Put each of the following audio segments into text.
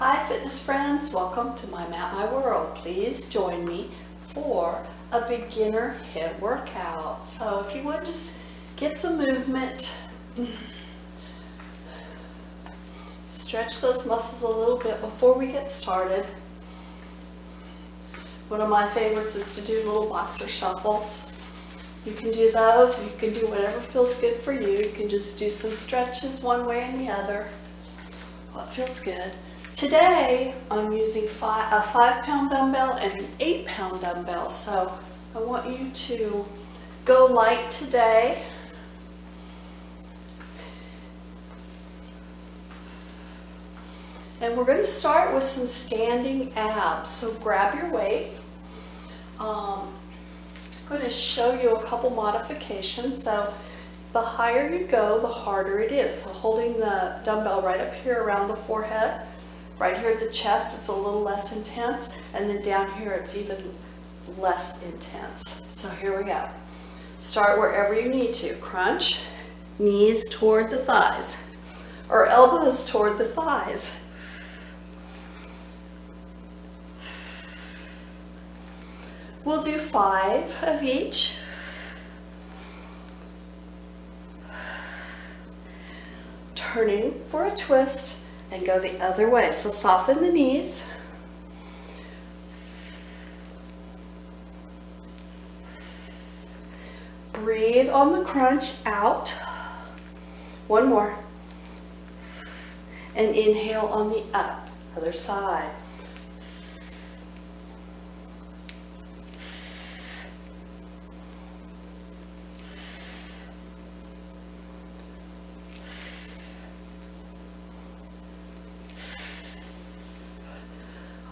Hi fitness friends, welcome to my mat, my world. Please join me for a beginner HIIT workout. So if you would just get some movement, stretch those muscles a little bit before we get started. One of my favorites is to do little boxer shuffles. You can do those, or you can do whatever feels good for you. You can just do some stretches one way and the other. What feels good. Today, I'm using a 5-pound dumbbell and an 8-pound dumbbell. So I want you to go light today. And we're going to start with some standing abs. So grab your weight. I'm going to show you a couple modifications. So the higher you go, the harder it is. So holding the dumbbell right up here around the forehead, right here at the chest, it's a little less intense. And then down here, it's even less intense. So here we go. Start wherever you need to. Crunch, knees toward the thighs, or elbows toward the thighs. We'll do 5 of each. Turning for a twist and go the other way. So soften the knees. Breathe on the crunch out. One more. And inhale on the up, other side.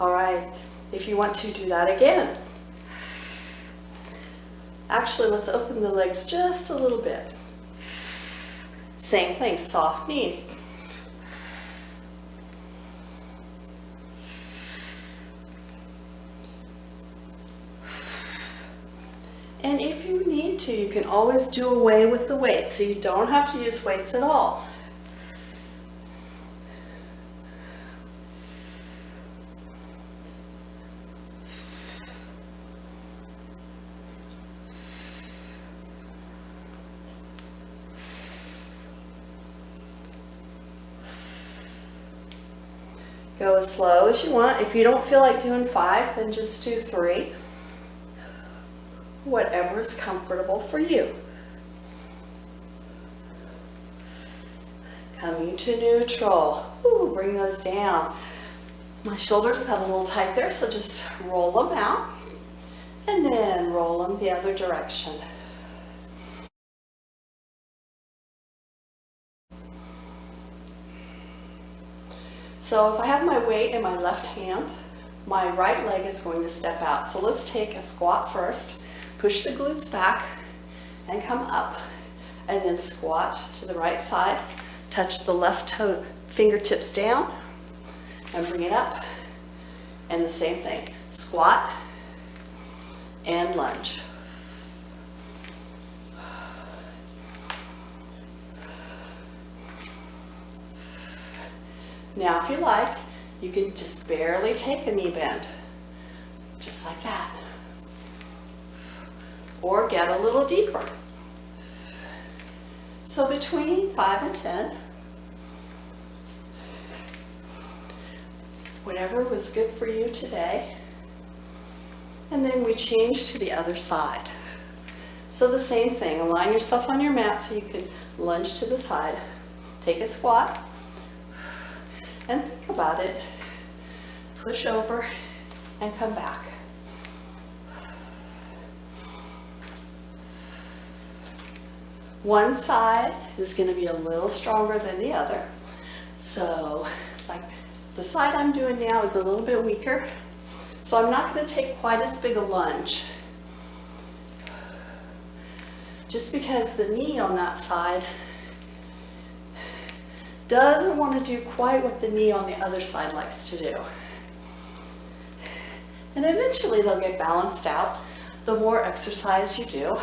All right, if you want to do that again. Actually, let's open the legs just a little bit. Same thing, soft knees. And if you need to, you can always do away with the weights, so you don't have to use weights at all. Go as slow as you want. If you don't feel like doing 5, then just do 3. Whatever is comfortable for you. Coming to neutral. Ooh, bring those down. My shoulders got a little tight there, so just roll them out and then roll them the other direction. So if I have my weight in my left hand, my right leg is going to step out. So let's take a squat first. Push the glutes back and come up. And then squat to the right side. Touch the left toe, fingertips down and bring it up. And the same thing, squat and lunge. Now, if you like, you can just barely take a knee bend, just like that. Or get a little deeper. So between 5 and 10, whatever was good for you today. And then we change to the other side. So the same thing, align yourself on your mat so you can lunge to the side. Take a squat. And think about it. Push over and come back. One side is going to be a little stronger than the other. So, like the side I'm doing now is a little bit weaker. So I'm not going to take quite as big a lunge. Just because the knee on that side doesn't want to do quite what the knee on the other side likes to do. And eventually they'll get balanced out the more exercise you do.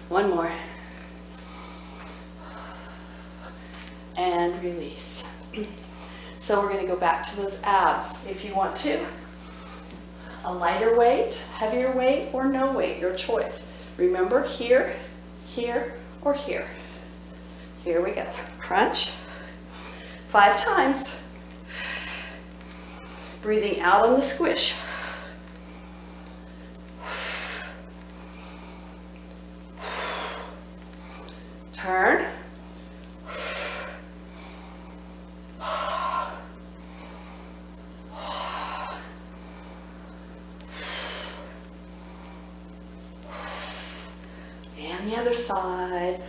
One more. and release. So we're going to go back to those abs. If you want to, a lighter weight, heavier weight, or no weight, your choice. Remember, here, here, or here. Here we go. Crunch. 5 times. Breathing out on the squish. Turn. And the other side.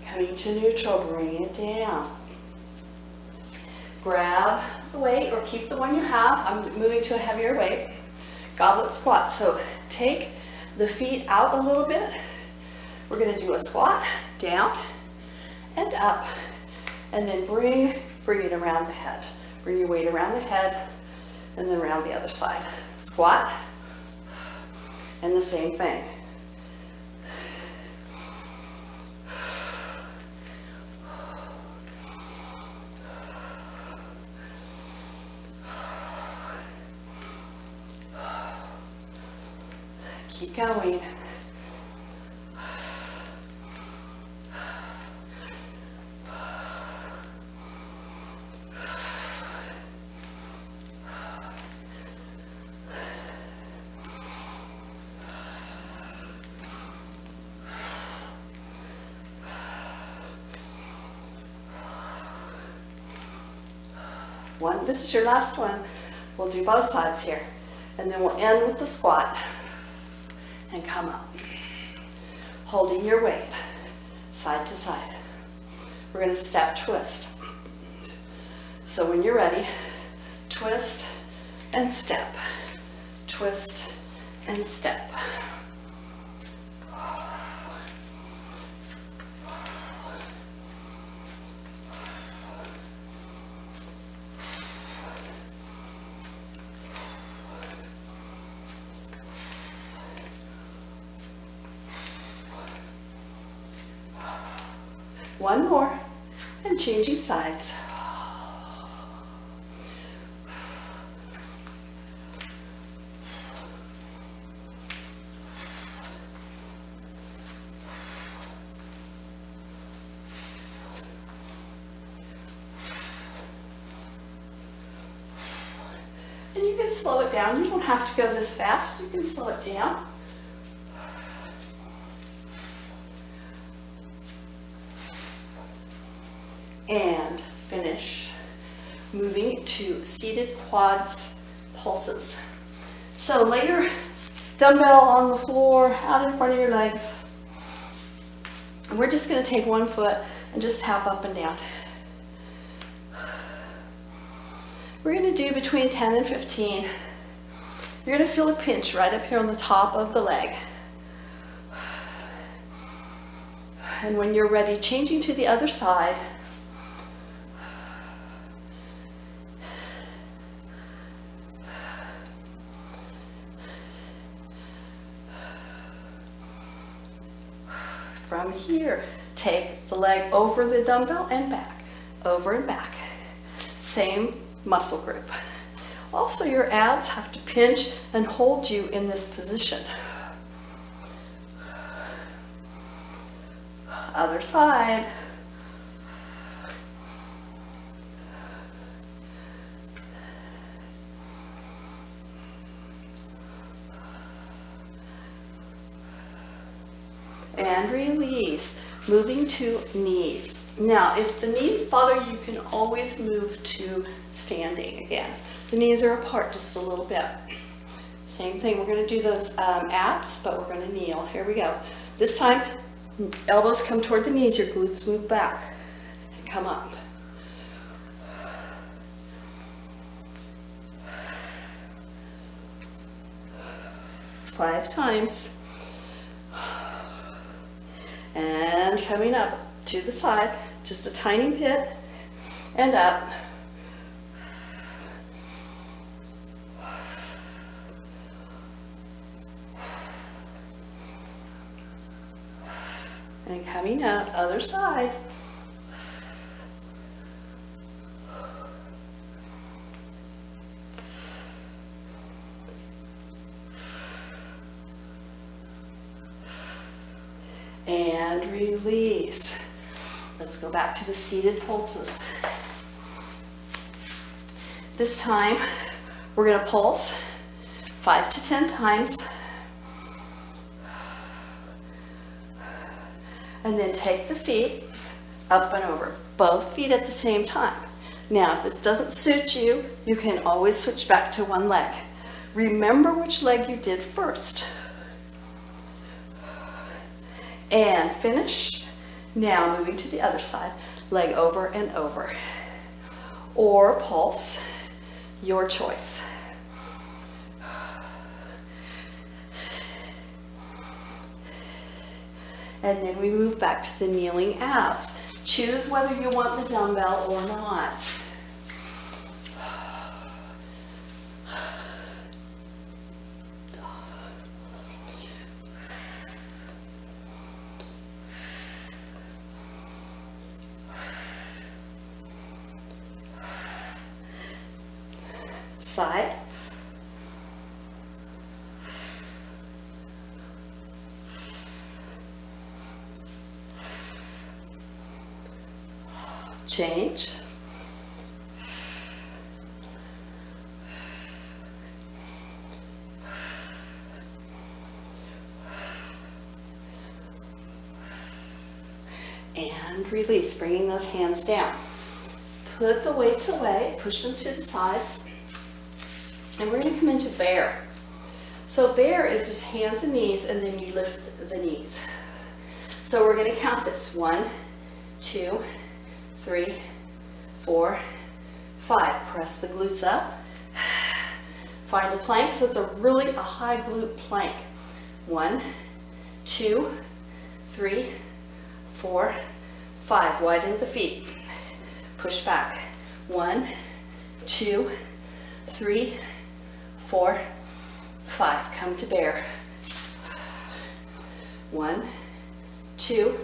Coming to neutral, bring it down. Grab the weight or keep the one you have. I'm moving to a heavier weight. Goblet squat. So take the feet out a little bit. We're going to do a squat, down and up. And then bring it around the head. Bring your weight around the head and then around the other side. Squat and the same thing. Keep going. This is your last one. We'll do both sides here. And then we'll end with the squat. And come up. Holding your weight, side to side. We're going to step twist. So when you're ready, twist and step. Twist and step. One more, and changing sides. And you can slow it down. You don't have to go this fast. You can slow it down. And finish. Moving to seated quads pulses. So lay your dumbbell on the floor out in front of your legs. And we're just going to take one foot and just tap up and down. We're going to do between 10 and 15. You're going to feel a pinch right up here on the top of the leg. And when you're ready, changing to the other side. From here, take the leg over the dumbbell and back, over and back. Same muscle group. Also, your abs have to pinch and hold you in this position. Other side. And release, moving to knees. Now, if the knees bother you, you can always move to standing again. The knees are apart just a little bit. Same thing, we're going to do those abs, but we're going to kneel. Here we go. This time, elbows come toward the knees, your glutes move back and come up. Five times. And coming up to the side, just a tiny bit, and up. And coming up, other side. And release. Let's go back to the seated pulses. This time, we're going to pulse 5 to 10 times. And then take the feet up and over, both feet at the same time. Now, if this doesn't suit you, you can always switch back to one leg. Remember which leg you did first. And finish. Now moving to the other side, leg over and over. Or pulse, your choice. And then we move back to the kneeling abs. Choose whether you want the dumbbell or not. Side. Change. And release, bringing those hands down. Put the weights away, push them to the side. And we're going to come into bear. So bear is just hands and knees, and then you lift the knees. So we're going to count this. 1, 2, 3, 4, 5. Press the glutes up. Find a plank, so it's really a high glute plank. 1, 2, 3, 4, 5. Widen the feet. Push back. 1, 2, 3, 4, 5. Come to bear. 1, 2,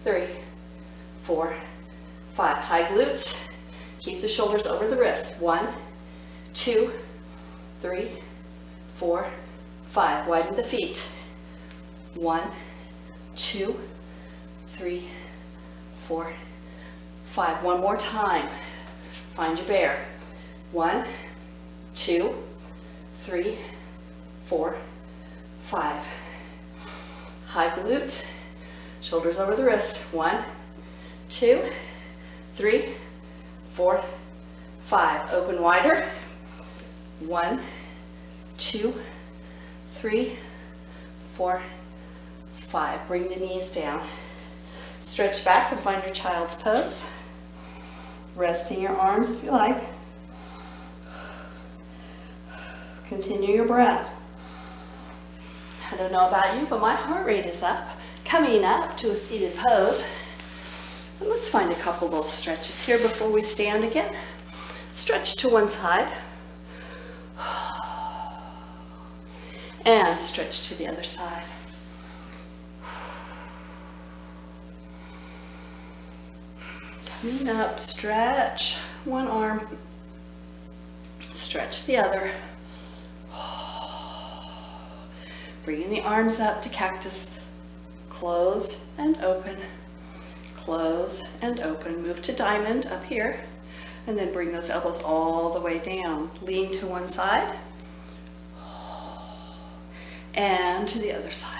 3, 4, 5. High glutes. Keep the shoulders over the wrists. 1, 2, 3, 4, 5. Widen the feet. 1, 2, 3, 4, 5. One more time. Find your bear. 1, 2, 3, 4, 5. High glute, shoulders over the wrist. 1, 2, 3, 4, 5. Open wider. 1, 2, 3, 4, 5. Bring the knees down. Stretch back and find your child's pose. Resting your arms if you like. Continue your breath. I don't know about you, but my heart rate is up. Coming up to a seated pose. And let's find a couple little stretches here before we stand again. Stretch to one side. And stretch to the other side. Coming up, stretch one arm. Stretch the other. Bringing the arms up to cactus. Close and open. Close and open. Move to diamond up here. And then bring those elbows all the way down. Lean to one side. And to the other side.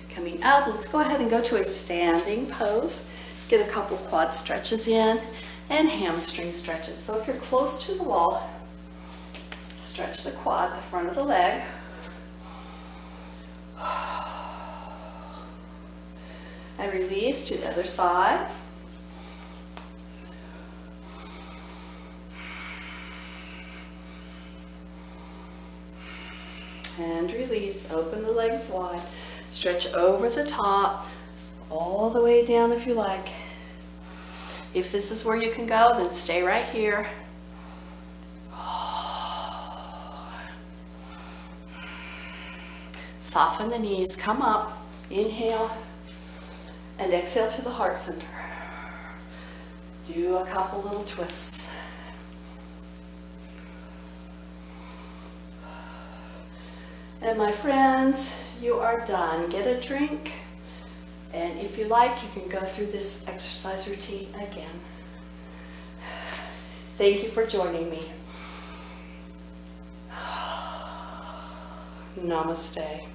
Coming up, let's go ahead and go to a standing pose. Get a couple quad stretches in and hamstring stretches. So if you're close to the wall, stretch the quad, the front of the leg. And release to the other side. And release, open the legs wide. Stretch over the top, all the way down if you like. If this is where you can go, then stay right here. Soften the knees, come up, inhale, and exhale to the heart center. Do a couple little twists. And my friends, you are done. Get a drink, and if you like, you can go through this exercise routine again. Thank you for joining me. Namaste.